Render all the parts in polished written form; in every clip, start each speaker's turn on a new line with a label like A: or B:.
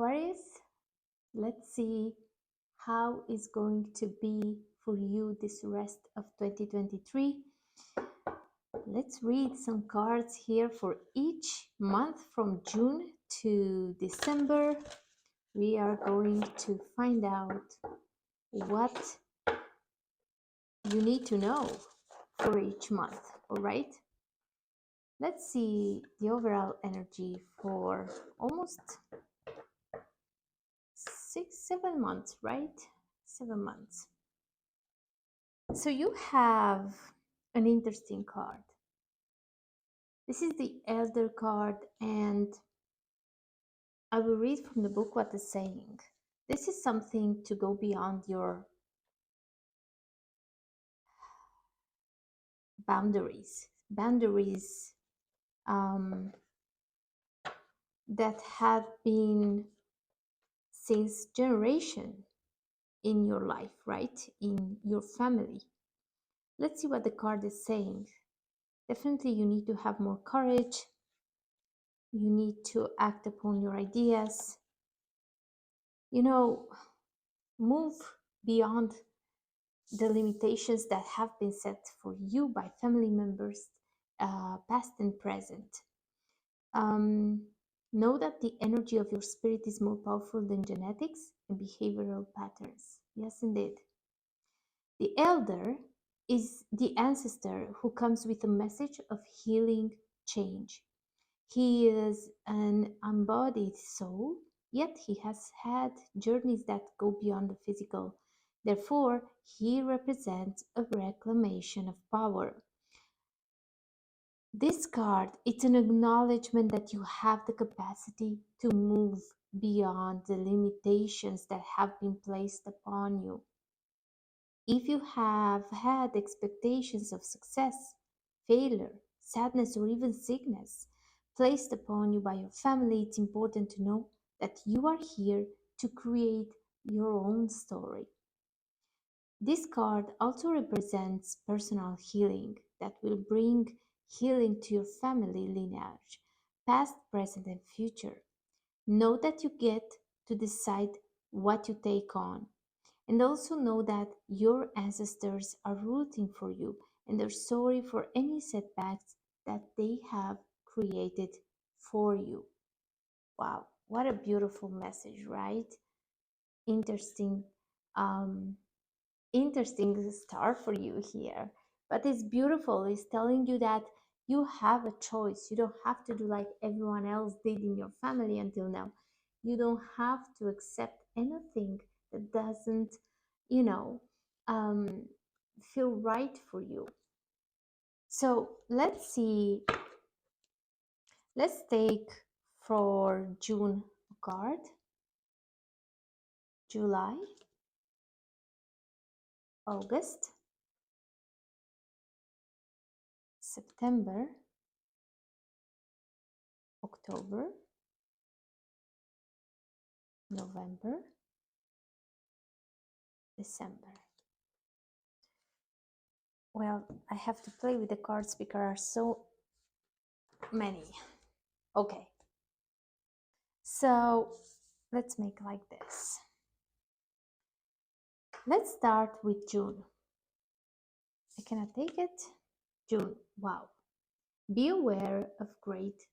A: Aquarius, let's see how it's going to be for you this rest of 2023. Let's read some cards here for each month from June to December. We are going to find out what you need to know for each month, all right? Let's see the overall energy for almost 7 months, right? 7 months. So you have an interesting card. This is the Elder card, and I will read from the book what it's saying. This is something to go beyond your boundaries that have been since generation in your life, right? In your family. Let's see what the card is saying. Definitely you need to have more courage. You need to act upon your ideas. Move beyond the limitations that have been set for you by family members, past and present. Know that the energy of your spirit is more powerful than genetics and behavioral patterns. Yes, indeed. The elder is the ancestor who comes with a message of healing change. He is an embodied soul, yet he has had journeys that go beyond the physical. Therefore, he represents a reclamation of power. This card, it's an acknowledgement that you have the capacity to move beyond the limitations that have been placed upon you. If you have had expectations of success, failure, sadness, or even sickness placed upon you by your family, it's important to know that you are here to create your own story. This card also represents personal healing that will bring healing to your family lineage, past, present, and future. Know that you get to decide what you take on. And also know that your ancestors are rooting for you and they're sorry for any setbacks that they have created for you. Wow, what a beautiful message, right? Interesting, interesting star for you here. But it's beautiful. It's telling you that you have a choice. You don't have to do like everyone else did in your family until now. You don't have to accept anything that doesn't you know, feel right for you. So let's see. Let's take for June a card, July, August, September, October, November, December. Well, I have to play with the cards because there are so many. Okay. So let's make like this. Let's start with June. I cannot take it. June. Wow. Be aware of great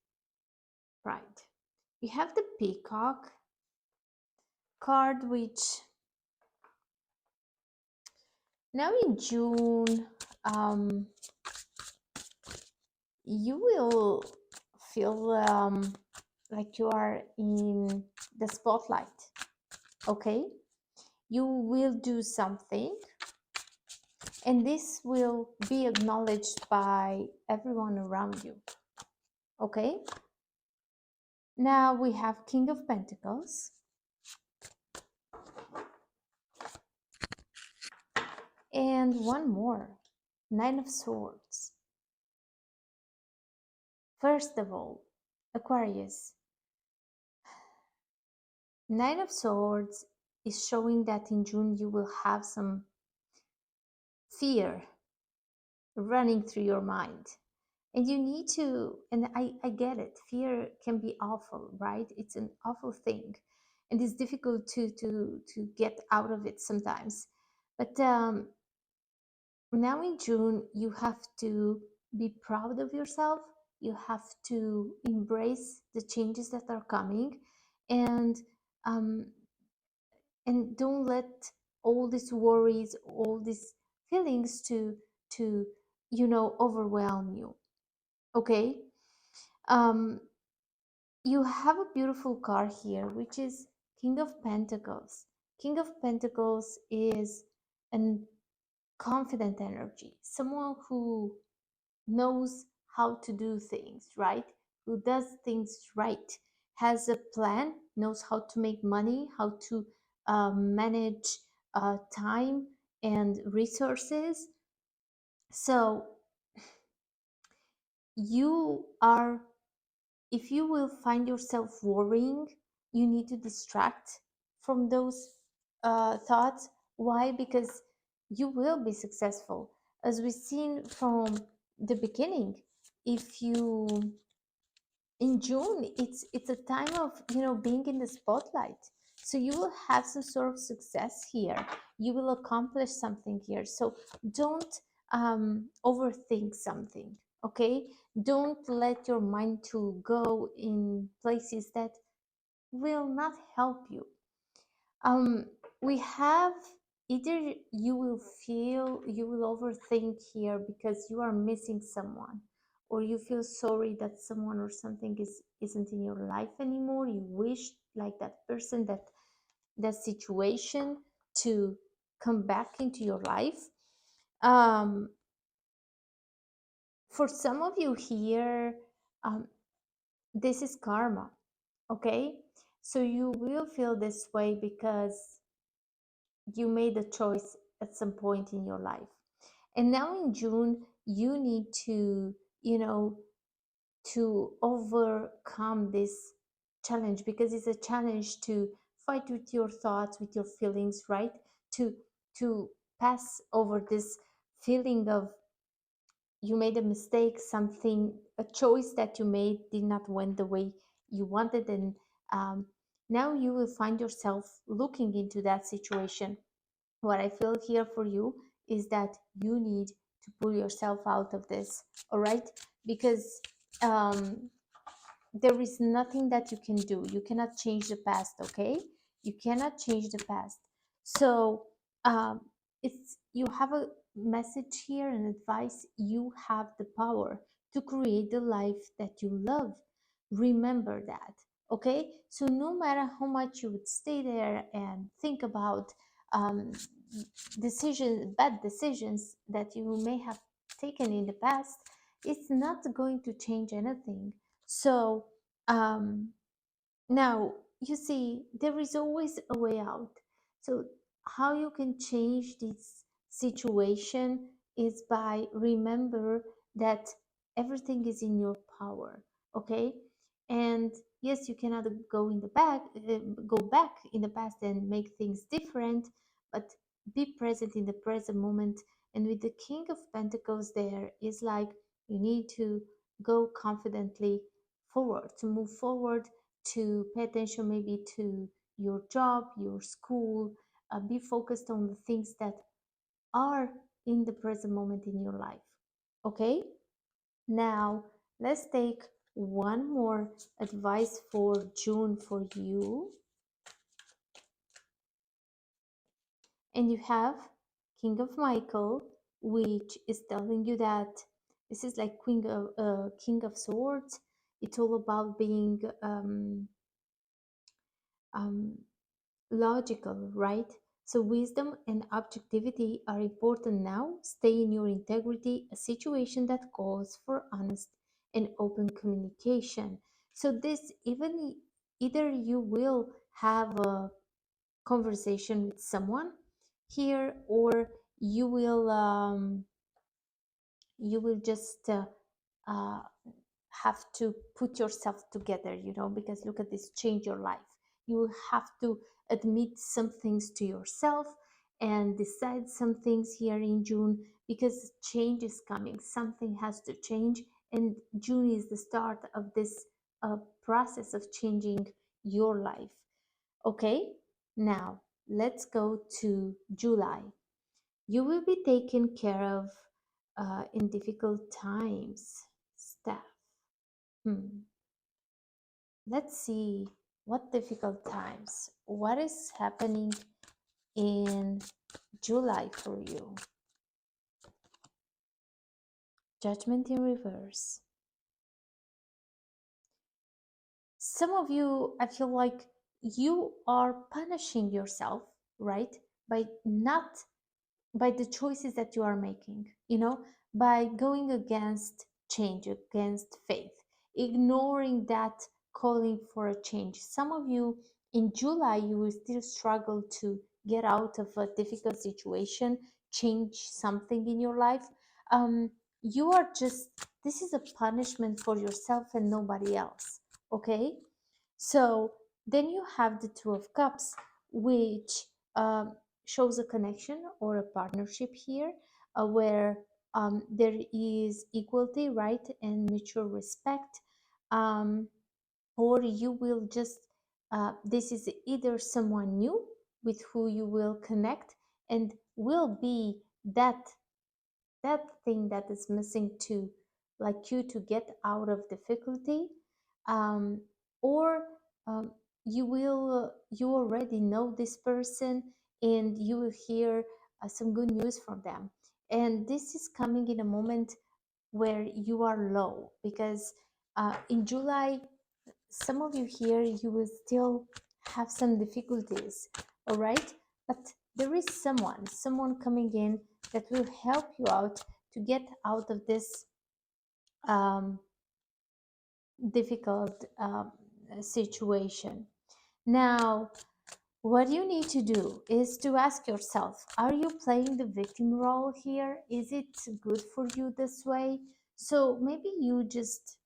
A: pride. You have the Peacock card, which now in June, you will feel like you are in the spotlight, okay? You will do something, and this will be acknowledged by everyone around you, okay? Now we have King of Pentacles. And one more, Nine of Swords. First of all, Aquarius, Nine of Swords is showing that in June you will have some fear running through your mind. And you need to, and I get it, fear can be awful, right? It's an awful thing. and it's difficult to get out of it sometimes. But now in June, you have to be proud of yourself. You have to embrace the changes that are coming, and um, don't let all these worries, all these feelings to overwhelm you. Okay. um you have a beautiful card here, which is King of Pentacles. King of Pentacles is an confident energy, someone who knows how to do things right, who does things right, has a plan, knows how to make money, how to manage time and resources. So you are, if you will find yourself worrying, you need to distract from those thoughts. Why? Because you will be successful. As we've seen from the beginning, if you, in June, it's a time of being in the spotlight. So you will have some sort of success here. You will accomplish something here. So don't overthink something. Okay, don't let your mind to go in places that will not help you. um we have, either you will feel, you will overthink here because you are missing someone, or you feel sorry that someone or something isn't in your life anymore. You wish like that person, that situation to come back into your life. um for some of you here, um this is karma. Okay, so you will feel this way because you made a choice at some point in your life. And now in June, you need to, you know, to overcome this challenge, because it's a challenge to fight with your thoughts, with your feelings, right? To to pass over this feeling of you made a mistake, something, a choice that you made did not went the way you wanted, and um, now you will find yourself looking into that situation. What I feel here for you is that you need to pull yourself out of this, all right? Because um, there is nothing that you can do. You cannot change the past, okay? You cannot change the past. So um, it's, you have a message here, an advice. You have the power to create the life that you love. Remember that, okay? So no matter how much you would stay there and think about um, decisions, bad decisions that you may have taken in the past, it's not going to change anything. So um, now you see, there is always a way out. So how you can change this situation is by remember that everything is in your power. Okay, and yes, you cannot go in the back, go back in the past and make things different, but be present in the present moment. And with the King of Pentacles, there is like you need to go confidently forward, to move forward, to pay attention maybe to your job, your school, be focused on the things that are in the present moment in your life. Okay, now let's take one more advice for June for you. And you have King of Michael, which is telling you that this is like King of Swords. It's all about being um, logical, right? So wisdom and objectivity are important now. Stay in your integrity, a situation that calls for honest and open communication. So this, even either you will have a conversation with someone here, or you will just uh, have to put yourself together, because look at this, change your life. You will have to admit some things to yourself and decide some things here in June, because change is coming. Something has to change, and June is the start of this process of changing your life. Okay, now let's go to July. You will be taken care of in difficult times, staff. Hmm. Let's see what difficult times. What is happening in July for you? Judgment in reverse. Some of you, I feel like you are punishing yourself, right? By not by the choices that you are making, by going against change, against faith, ignoring that calling for a change. Some of you in July, you will still struggle to get out of a difficult situation, change something in your life. You are just, this is a punishment for yourself and nobody else, okay? So then you have the Two of Cups, which um, shows a connection or a partnership here, where there is equality, right, and mutual respect. Um, or you will just, this is either someone new with who you will connect and will be that thing that is missing to like you to get out of difficulty, um, or you already know this person and you will hear some good news from them, and this is coming in a moment where you are low because in July some of you here you will still have some difficulties, all right, but there is someone coming in that will help you out to get out of this um, difficult situation. Now what you need to do is to ask yourself, are you playing the victim role here? Is it good for you this way? So maybe you just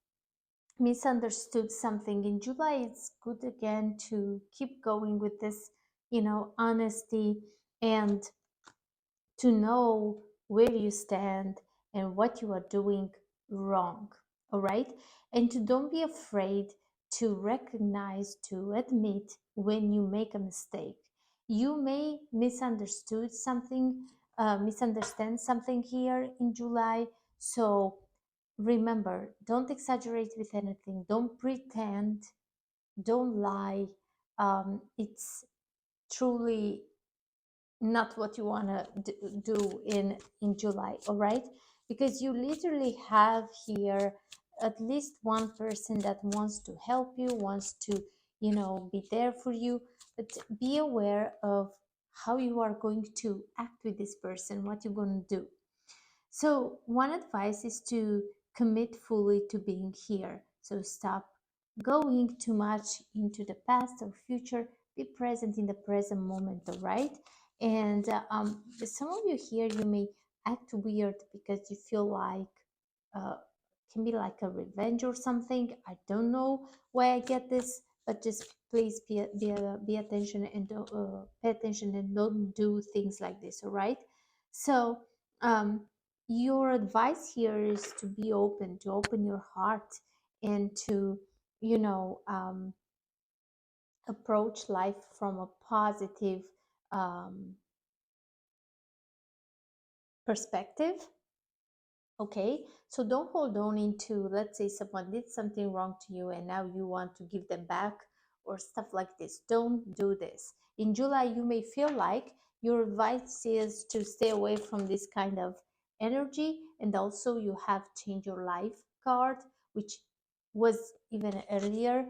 A: misunderstood something. In July, it's good again to keep going with this, honesty, and to know where you stand and what you are doing wrong. All right. And to don't be afraid to recognize, to admit when you make a mistake. You may misunderstand something here in July. So remember, don't exaggerate with anything, don't pretend, don't lie. It's truly not what you want to do in July, all right? Because you literally have here at least one person that wants to help you, wants to, be there for you, but be aware of how you are going to act with this person, what you're going to do. So, one advice is to commit fully to being here. So, stop going too much into the past or future. Be present in the present moment, all right? And some of you here, you may act weird because you feel like uh, can be like a revenge or something. I don't know why I get this, but just please be attention and pay attention and don't do things like this, all right? So, um, your advice here is to be open, to open your heart, and to, approach life from a positive um, perspective. Okay, so don't hold on into, let's say someone did something wrong to you and now you want to give them back or stuff like this. Don't do this. In July, you may feel like your advice is to stay away from this kind of energy, and also you have Change Your Life card, which was even earlier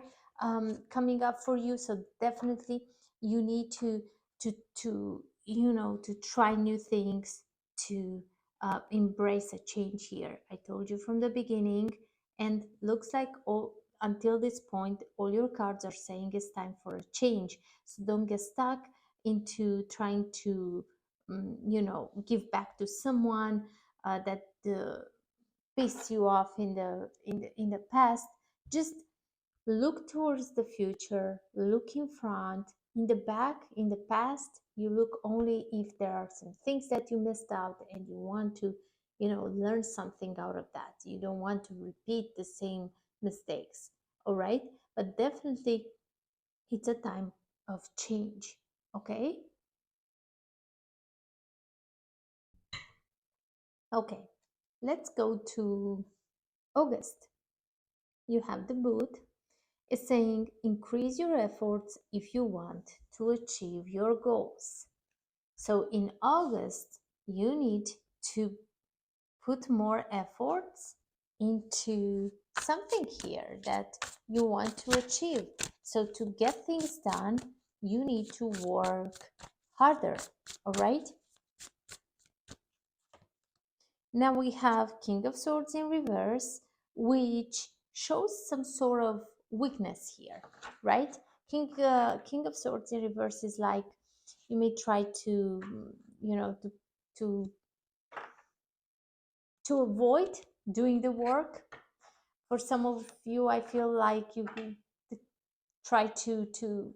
A: coming up for you. So definitely you need to try new things, to embrace a change here. I told you from the beginning, and looks like all until this point, all your cards are saying it's time for a change. So don't get stuck into trying to, give back to someone that pissed you off in the past. Just look towards the future, look in front. In the back, in the past, you look only if there are some things that you missed out and you want to, learn something out of that. You don't want to repeat the same mistakes, all right? But definitely, it's a time. of change. Okay. Okay, let's go to August. You have the boot. It's saying increase your efforts if you want to achieve your goals. So in August, you need to put more efforts into something here that you want to achieve. So to get things done, you need to work harder. All right. Now we have King of Swords in reverse, which shows some sort of weakness here, right? King of Swords in reverse is like you may try to, you know, to to avoid doing the work. For some of you, I feel like you try to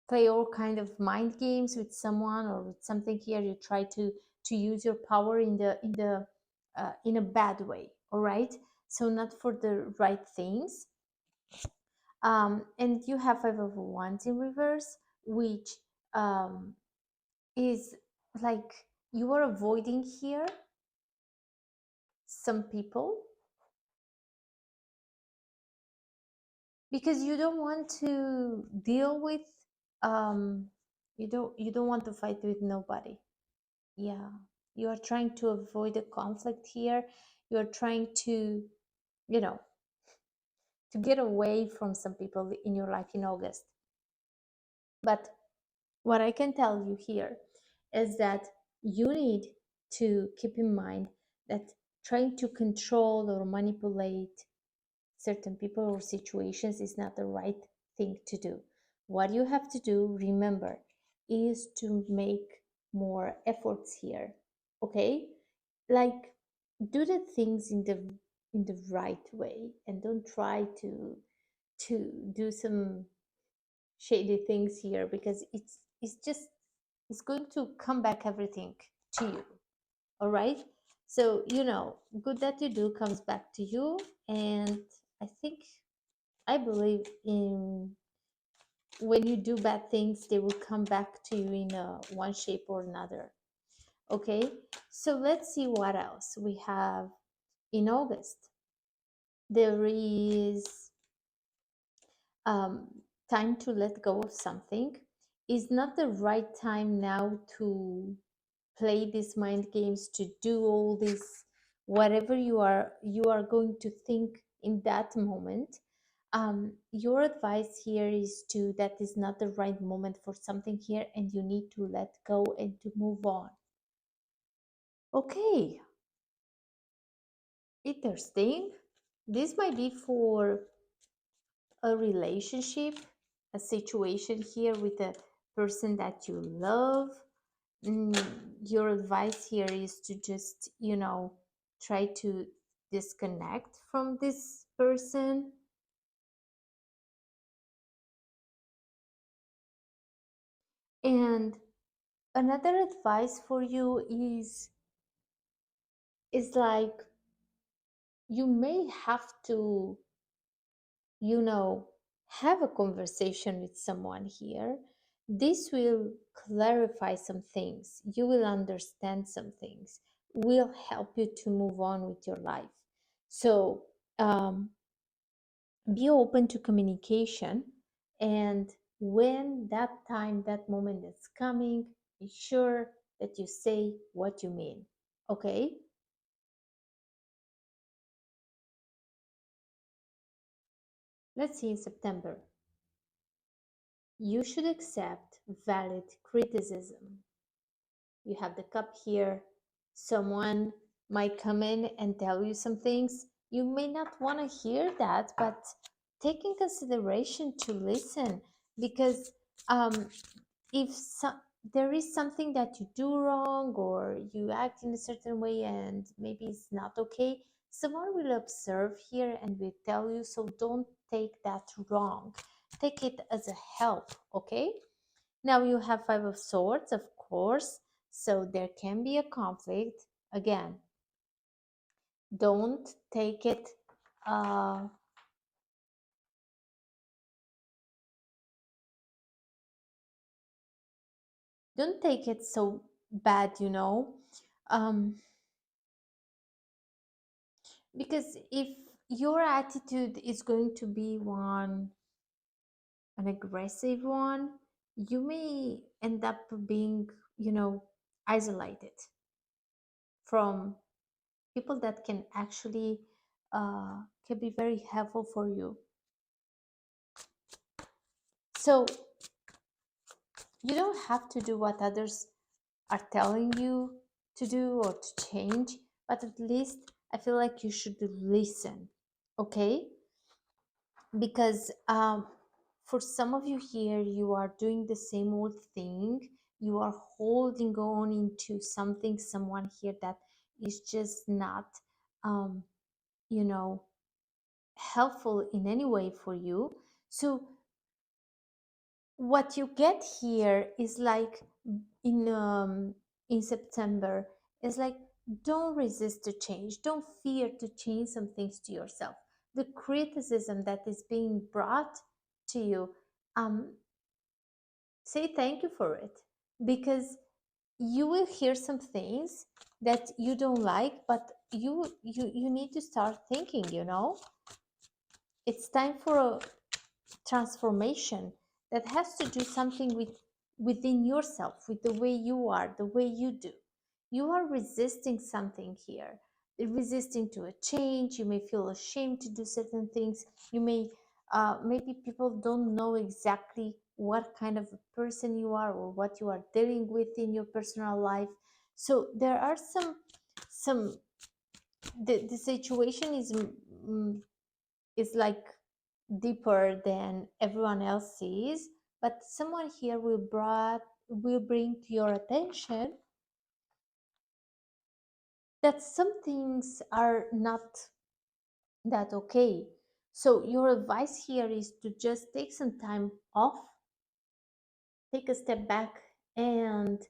A: play all kind of mind games with someone or with something here. You try to use your power in a bad way. All right, so not for the right things. And you have Five of Wands in reverse, which um, is like you are avoiding here some people because you don't want to deal with you don't want to fight with nobody. Yeah, you are trying to avoid a conflict here. You are trying to, you know, to get away from some people in your life in August. But what I can tell you here is that you need to keep in mind that trying to control or manipulate certain people or situations is not the right thing to do. What you have to do, remember, is to make more efforts here. Okay? Like do the things in the right way and don't try to do some shady things here because it's just it's going to come back everything to you. All right, so good that you do comes back to you. And I think I believe in when you do bad things they will come back to you in one shape or another. Okay, so let's see what else we have in August. There is um, time to let go of something. Is not the right time now to play these mind games, to do all this whatever you are going to think in that moment. Your advice here is to that is not the right moment for something here and you need to let go and to move on. Okay, interesting. This might be for a relationship, a situation here with a person that you love. mm, your advice here is to just, try to disconnect from this person. And another advice for you is like you may have to, you know, have a conversation with someone here. This will clarify some things. You will understand some things, will help you to move on with your life. So, be open to communication. And when that time, that moment is coming, be sure that you say what you mean. Okay? Let's see in September. You should accept valid criticism. You have the cup here. Someone might come in and tell you some things. You may not want to hear that, but take in consideration to listen because um, if there is something that you do wrong or you act in a certain way and maybe it's not okay, someone will observe here and will tell you. So don't take that wrong. Take it as a help, okay? Now you have Five of Swords, of course, so there can be a conflict. Again, don't take it uh, Don't take it so bad, um, because if your attitude is going to be an aggressive one, you may end up being, isolated from people that can actually can be very helpful for you. So you don't have to do what others are telling you to do or to change, but at least I feel like you should listen, okay? Because for some of you here, you are doing the same old thing. You are holding on into something, someone here that is just not, um, you know, helpful in any way for you. So what you get here is like in um in September is like, don't resist to change, don't fear to change some things to yourself. The criticism that is being brought to you, um say thank you for it, because you will hear some things that you don't like, but you need to start thinking, it's time for a transformation that has to do something within yourself, with the way you are, the way you do. You are resisting something here, resisting to a change. You may feel ashamed to do certain things. You may maybe people don't know exactly what kind of a person you are or what you are dealing with in your personal life. So there are some the situation is like deeper than everyone else sees, but someone here will bring to your attention that some things are not that okay. So your advice here is to just take some time off, take a step back, and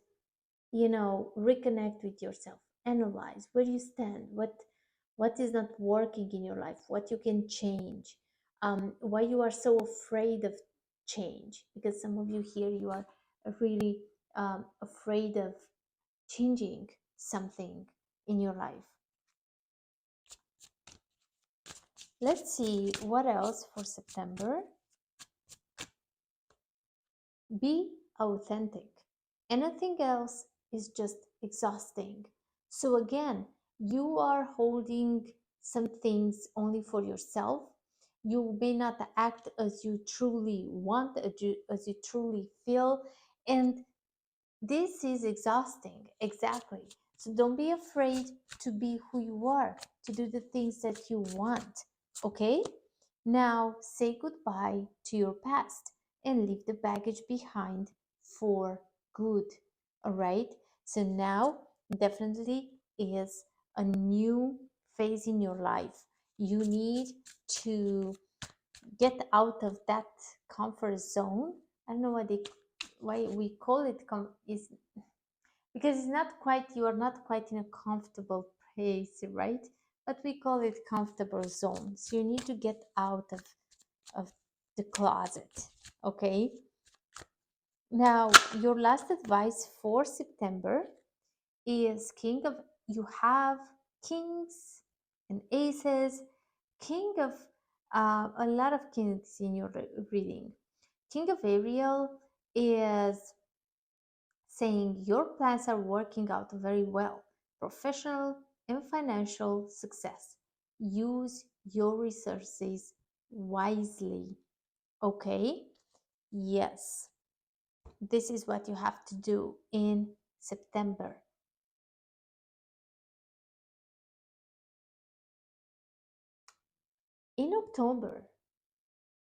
A: reconnect with yourself, analyze where you stand, what is not working in your life, what you can change, why you are so afraid of change, because some of you here, you are really afraid of changing something in your life. Let's see what else for September. Be authentic. Anything else is just exhausting. So, again, you are holding some things only for yourself. You may not act as you truly want, as you truly feel. And this is exhausting, exactly. So, don't be afraid to be who you are, to do the things that you want, okay? Now, say goodbye to your past and leave the baggage behind for good. All right. So now definitely is a new phase in your life. You need to get out of that comfort zone. I don't know why we call it is because it's not quite, you are not quite in a comfortable place, right? But we call it comfortable zone. So you need to get out of the closet. Okay. Now, your last advice for September is king of, you have kings and aces, king of, a lot of kings in your reading. King of Ariel is saying your plans are working out very well, professional and financial success. Use your resources wisely. Okay? Yes, this is what you have to do in September. In October,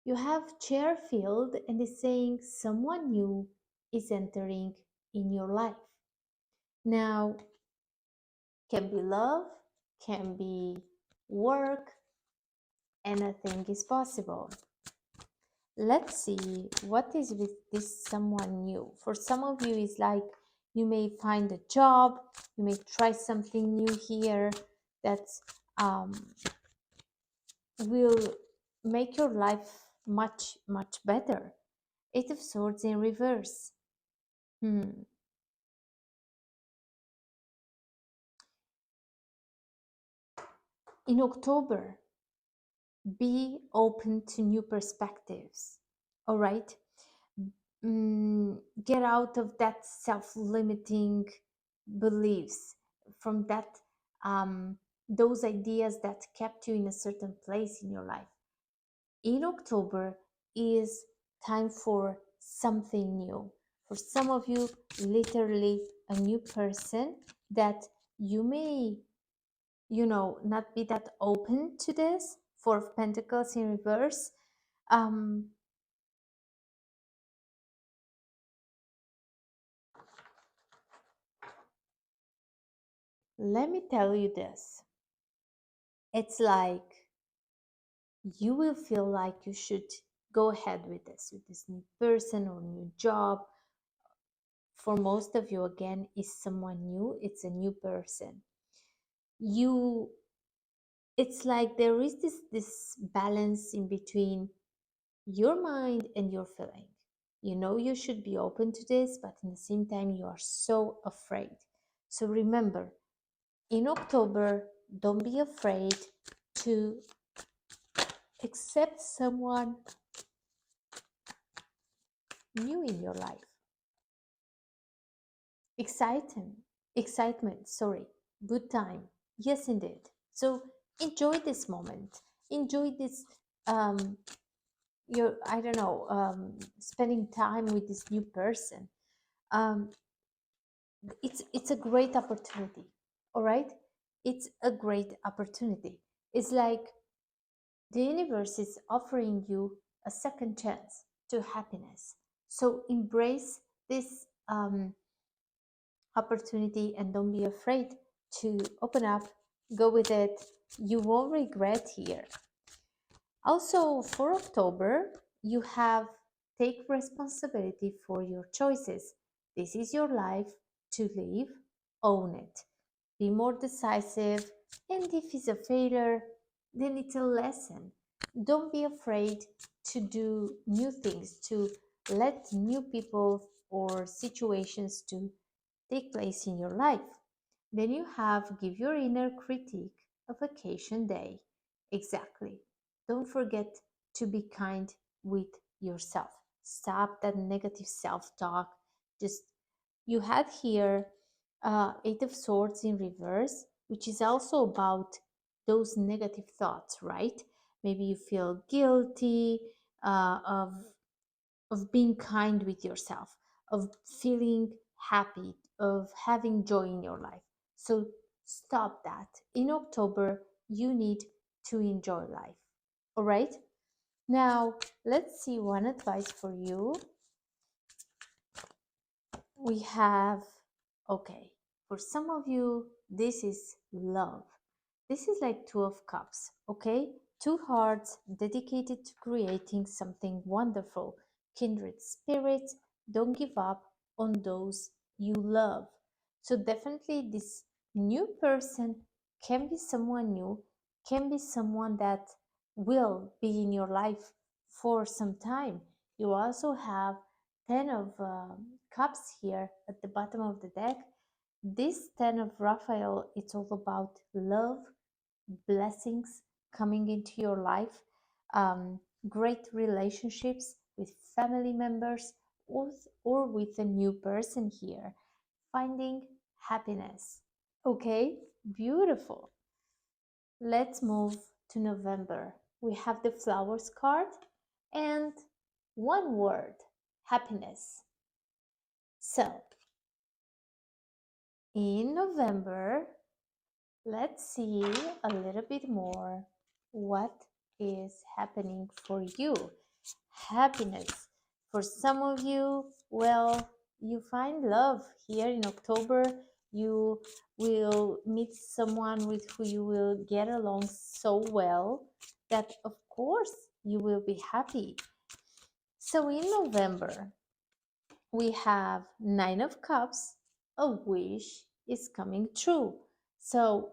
A: you have Chairfield and is saying someone new is entering in your life. Now, can be love, can be work, anything is possible. Let's see what is with this someone new. For some of you, it's like you may find a job, you may try something new here that's will make your life much, much better. Eight of Swords in reverse. In October, be open to new perspectives. All right. Get out of that self-limiting beliefs, from that those ideas that kept you in a certain place in your life. In October is time for something new. For some of you, literally a new person that you may, not be that open to this. Four of Pentacles in reverse. Um, Let me tell you this. It's like you will feel like you should go ahead with this new person or new job. For most of you, again, is someone new. It's a new person. You, it's like there is this balance in between your mind and your feeling. You know you should be open to this, but in the same time, you are so afraid. So remember, in October, don't be afraid to accept someone new in your life. Excitement, sorry, good time. Yes, indeed. So enjoy this moment. Enjoy this, your, I don't know, spending time with this new person. Um, it's a great opportunity. All right, it's a great opportunity. It's like the universe is offering you a second chance to happiness. So embrace this opportunity and don't be afraid to open up, go with it. You won't regret here. Also, for October, you have take responsibility for your choices. This is your life to live, own it. Be more decisive, and if it's a failure, then it's a lesson. Don't be afraid to do new things, to let new people or situations to take place in your life. Then you have give your inner critique a vacation day. Exactly. Don't forget to be kind with yourself. Stop that negative self-talk. Just you had here Eight of Swords in reverse, which is also about those negative thoughts, right? Maybe you feel guilty of being kind with yourself, of feeling happy, of having joy in your life. So stop that. In October, you need to enjoy life. All right? Now, let's see one advice for you. We have, okay, for some of you, this is love. This is like Two of Cups, okay? Two hearts dedicated to creating something wonderful. Kindred spirits, don't give up on those you love. So definitely this new person can be someone new, can be someone that will be in your life for some time. You also have 10 of cups here at the bottom of the deck. This 10 of Raphael, it's all about love, blessings coming into your life, great relationships with family members or with a new person here, finding happiness. Okay, beautiful. Let's move to November. We have the flowers card and one word, happiness. So, in November, let's see a little bit more what is happening for you. Happiness. For some of you, well, you find love here in October. You will meet someone with who you will get along so well that, of course, you will be happy. So in November, we have Nine of Cups, a wish is coming true. So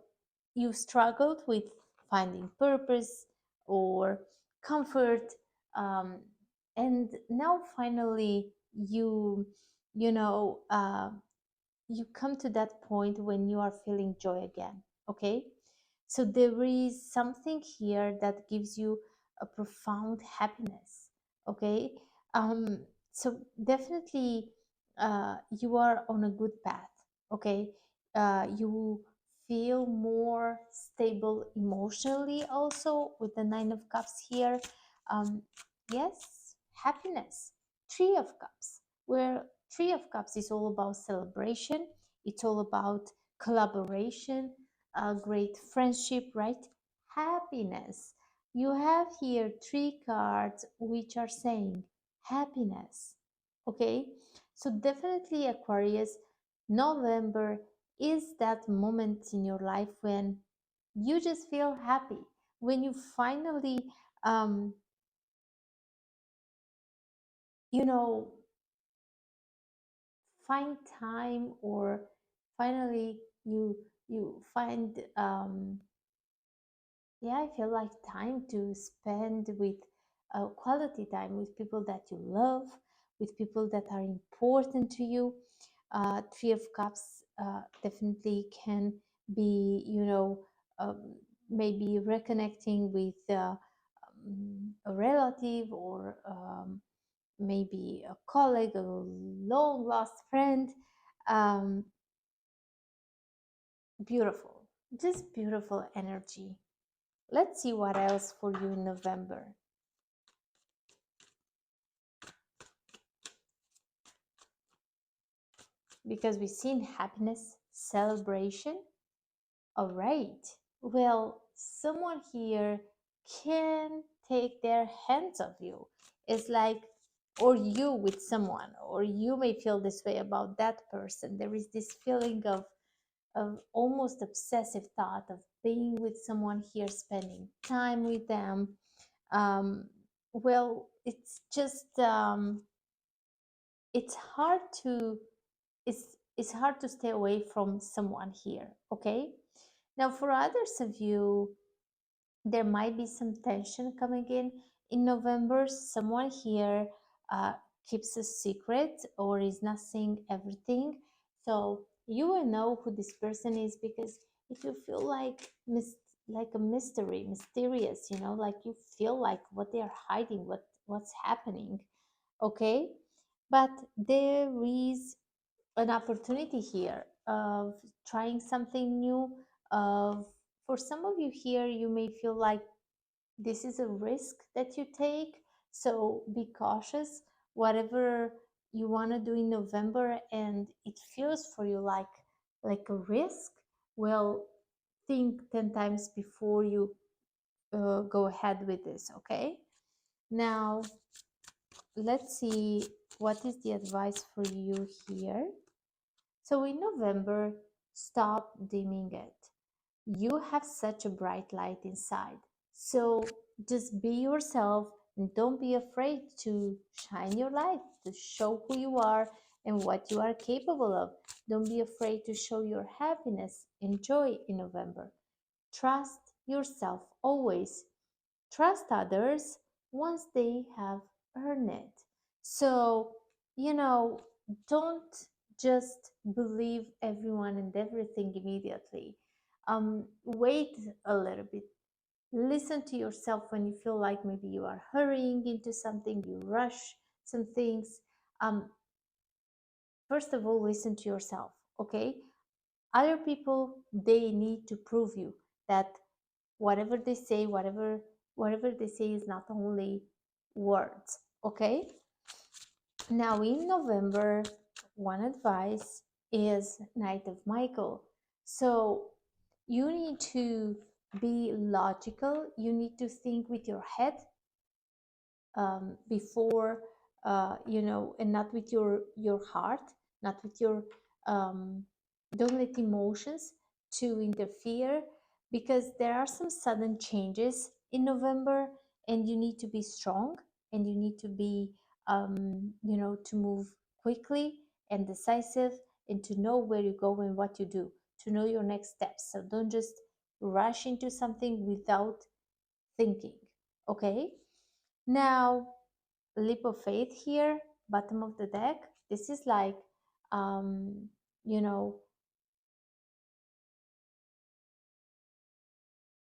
A: you struggled with finding purpose or comfort, um, and now finally you know you come to that point when you are feeling joy again. Okay, So there is something here that gives you a profound happiness. Okay. um so definitely you are on a good path. Okay. You feel more stable emotionally also with the Nine of Cups here. um yes, happiness. Three of Cups, where Three of Cups is all about celebration, it's all about collaboration, a great friendship, right? Happiness. You have here three cards which are saying happiness. Okay, so definitely, Aquarius, November is that moment in your life when you just feel happy, when you finally, um, you know, find time, or finally you find yeah, I feel like time to spend with quality time with people that you love, with people that are important to you. Three of Cups definitely can be, um, maybe reconnecting with a relative, or maybe a colleague, a long lost friend. Um, Beautiful, just beautiful energy. Let's see what else for you in November. Because we've seen happiness, celebration. All right. Well, someone here can take their hands off you. It's like, or you with someone, or you may feel this way about that person. There is this feeling of almost obsessive thought of being with someone here, spending time with them. Um, well, it's just, it's hard to it's hard to stay away from someone here. Okay, now for others of you, there might be some tension coming in November. Someone here keeps a secret or is not saying everything, so you will know who this person is, because if you feel like like a mystery, mysterious, like you feel like what they are hiding, what's happening. Okay, but there is an opportunity here of trying something new. Of For some of you here, you may feel like this is a risk that you take, so be cautious. Whatever you want to do in November and it feels for you like a risk, well, think 10 times before you go ahead with this. Okay, now let's see what is the advice for you here. So in November, stop dimming it. You have such a bright light inside. So just be yourself and don't be afraid to shine your light, to show who you are and what you are capable of. Don't be afraid to show your happiness and joy in November. Trust yourself always. Trust others once they have earned it. So, you know, don't just believe everyone and everything immediately. Wait a little bit. Listen to yourself when you feel like maybe you are hurrying into something, you rush some things. Um, First of all, listen to yourself, okay? Other people, they need to prove you that whatever they say, whatever they say is not only words. Okay, now in November, one advice is Night of Michael. So you need to be logical, you need to think with your head, before, and not with your heart, not with your, um, don't let emotions to interfere, because there are some sudden changes in November, and you need to be strong, and you need to be, to move quickly and decisive, and to know where you go and what you do, to know your next steps. So don't just rush into something without thinking. Okay, now leap of faith here, bottom of the deck. This is like, um, you know,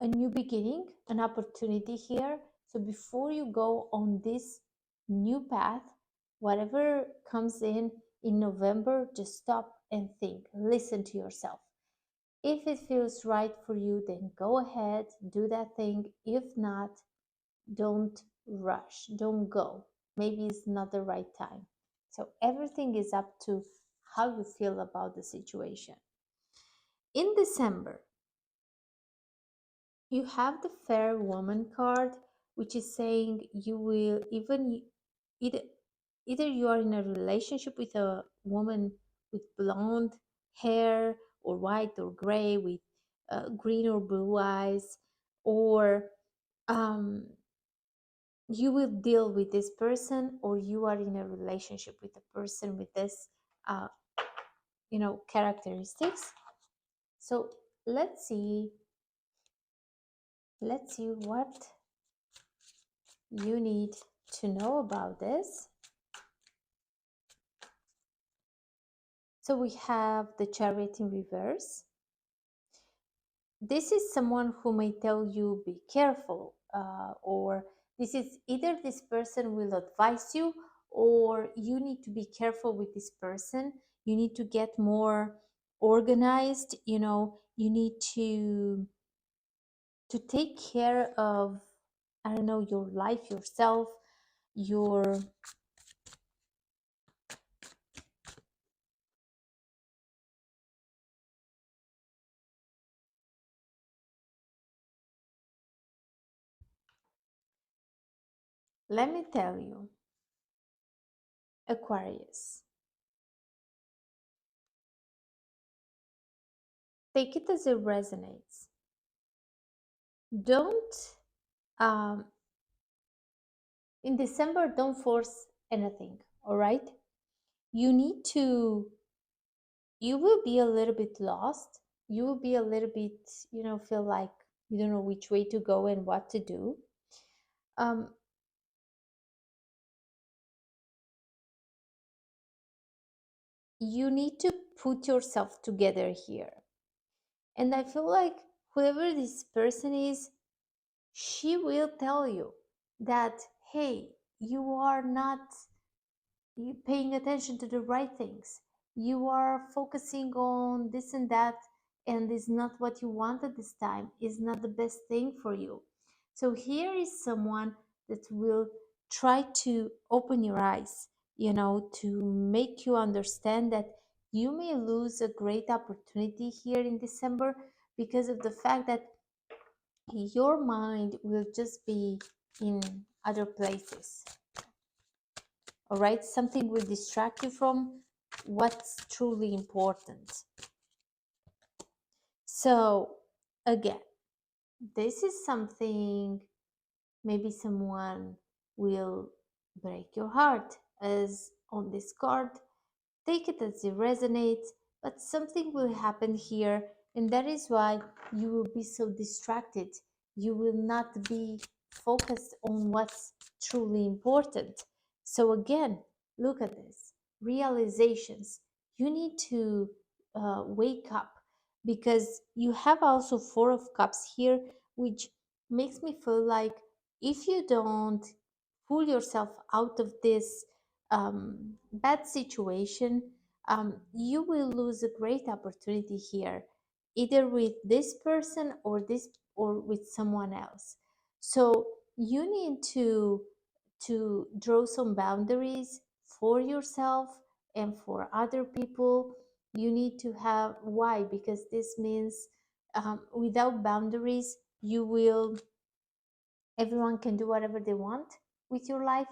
A: a new beginning, an opportunity here. So before you go on this new path, whatever comes in November, just stop and think, listen to yourself. If it feels right for you, then go ahead, do that thing. If not, don't rush, don't go. Maybe it's not the right time. So everything is up to how you feel about the situation. In December, you have the fair woman card, which is saying you will either either you are in a relationship with a woman with blonde hair or white or gray with green or blue eyes, or um, you will deal with this person, or you are in a relationship with a person with this uh, characteristics. So let's see what you need to know about this. So we have the Chariot in reverse. This is someone who may tell you be careful, or this is either this person will advise you, or you need to be careful with this person. You need to get more organized. You need to take care of, I don't know, your life, yourself, your let me tell you, Aquarius, take it as it resonates. Don't um, in December, don't force anything, all right? You need to, you will be a little bit lost. You will be a little bit, feel like you don't know which way to go and what to do. Um, you need to put yourself together here. And I feel like whoever this person is, she will tell you that, hey, you are not you paying attention to the right things. You are focusing on this and that, and is not what you want at this time, is not the best thing for you. So here is someone that will try to open your eyes, to make you understand that you may lose a great opportunity here in December because of the fact that your mind will just be in other places. All right, something will distract you from what's truly important. So again, this is something, maybe someone will break your heart, as on this card. Take it as it resonates, but something will happen here, and that is why you will be so distracted. You will not be focused on what's truly important. So, again, look at this realizations. You need to wake up, because you have also Four of Cups here, which makes me feel like if you don't pull yourself out of this bad situation, you will lose a great opportunity here, either with this person or with someone else. So you need to draw some boundaries for yourself and for other people. You need to have, why? Because this means without boundaries, you will everyone can do whatever they want with your life,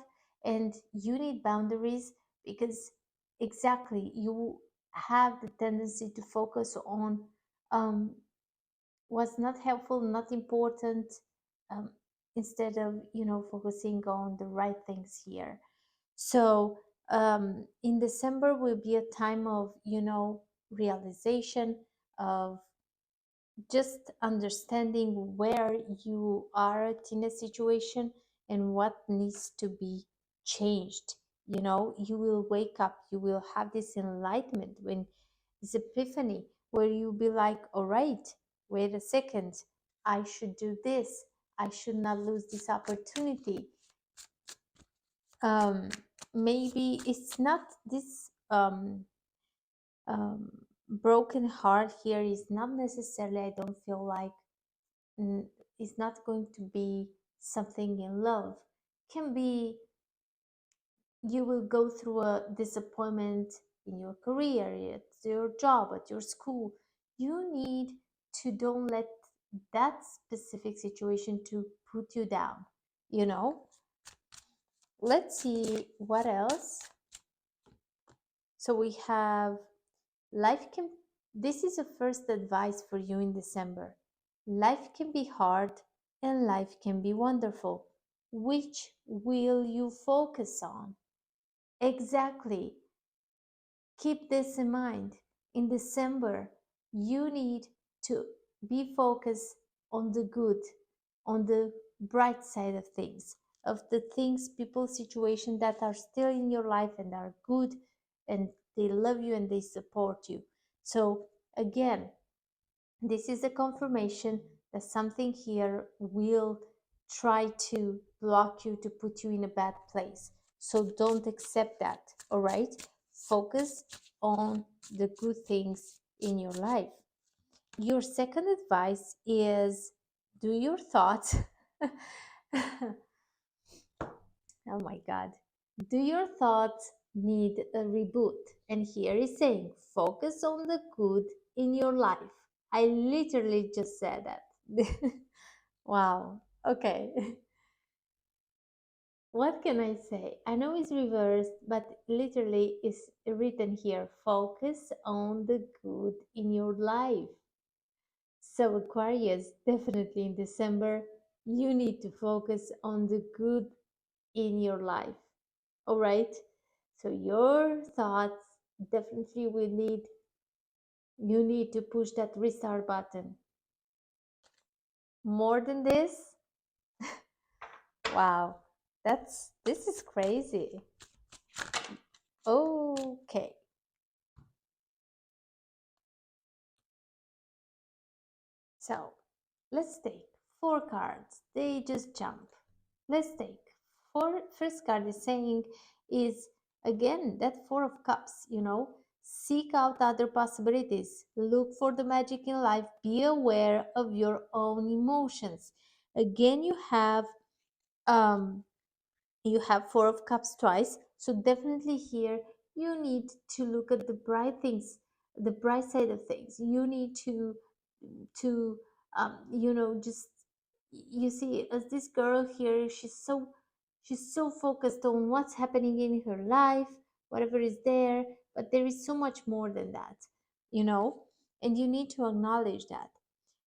A: and you need boundaries, because exactly you have the tendency to focus on um, what's not helpful, not important, um, instead of focusing on the right things here. So in December will be a time of realization, of just understanding where you are at in a situation and what needs to be changed. You will wake up, you will have this enlightenment, when this epiphany, where you'll be like, all right, wait a second, I should do this. I should not lose this opportunity. Um, Maybe it's not this um, broken heart here is not necessarily, I don't feel like, mm, it's not going to be something in love. Can be you will go through a disappointment in your career, at your job, at your school. You need to don't let that specific situation to put you down, you know. Let's see what else. So we have life can, this is a first advice for you in December. Life can be hard and life can be wonderful. Which will you focus on? Exactly. Keep this in mind. In December, you need to be focused on the good, on the bright side of things, of the things, people, situations that are still in your life and are good and they love you and they support you. So, again, this is a confirmation that something here will try to block you, to put you in a bad place. So don't accept that, all right? Focus on the good things in your life. Your second advice is do your thoughts. Oh my God. Do your thoughts need a reboot? And here is saying focus on the good in your life. I literally just said that. Wow. Okay. What can I say? I know it's reversed, but literally it's written here focus on the good in your life. So, Aquarius, definitely in December, you need to focus on the good in your life. All right. So your thoughts definitely will need, you need to push that restart button. More than this, wow, this is crazy. Okay. So let's take four cards. They just jump. Let's take four. First card is saying is again that Four of Cups, you know, seek out other possibilities. Look for the magic in life. Be aware of your own emotions. Again, um you have Four of Cups twice. So definitely here you need to look at the bright things, the bright side of things. You need to you know, just you see as this girl here, she's so focused on what's happening in her life, whatever is there, but there is so much more than that, you know, and you need to acknowledge that.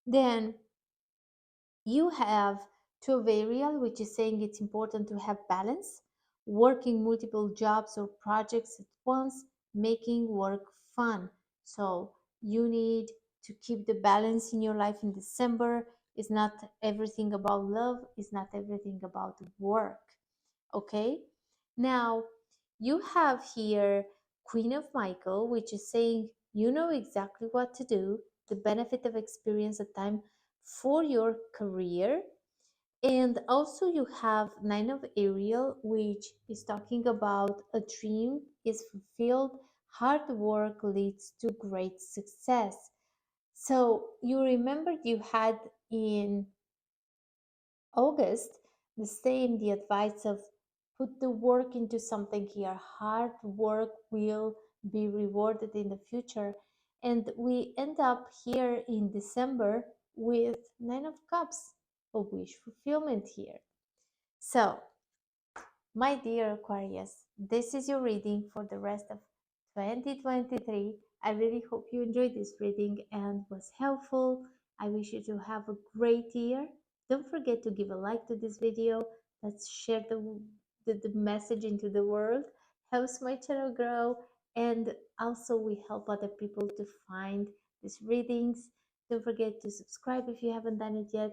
A: Then you have two of Ariel, which is saying it's important to have balance, working multiple jobs or projects at once, making work fun. So you need to keep the balance in your life in December. It's not everything about love, it's not everything about work. Okay? Now, you have here Queen of Michael, which is saying you know exactly what to do, the benefit of experience at time for your career. And also you have Nine of Ariel, which is talking about a dream is fulfilled, hard work leads to great success. So you remember you had in August the same, the advice of put the work into something here. Hard work will be rewarded in the future. And we end up here in December with Nine of Cups, a wish fulfillment here. So, my dear Aquarius, this is your reading for the rest of 2023. I really hope you enjoyed this reading and was helpful. I wish you to have a great year. Don't forget to give a like to this video. Let's share the message into the world. Helps my channel grow, and also we help other people to find these readings. Don't forget to subscribe if you haven't done it yet.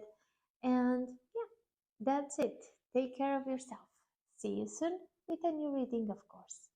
A: And yeah, that's it. Take care of yourself. See you soon with a new reading, of course.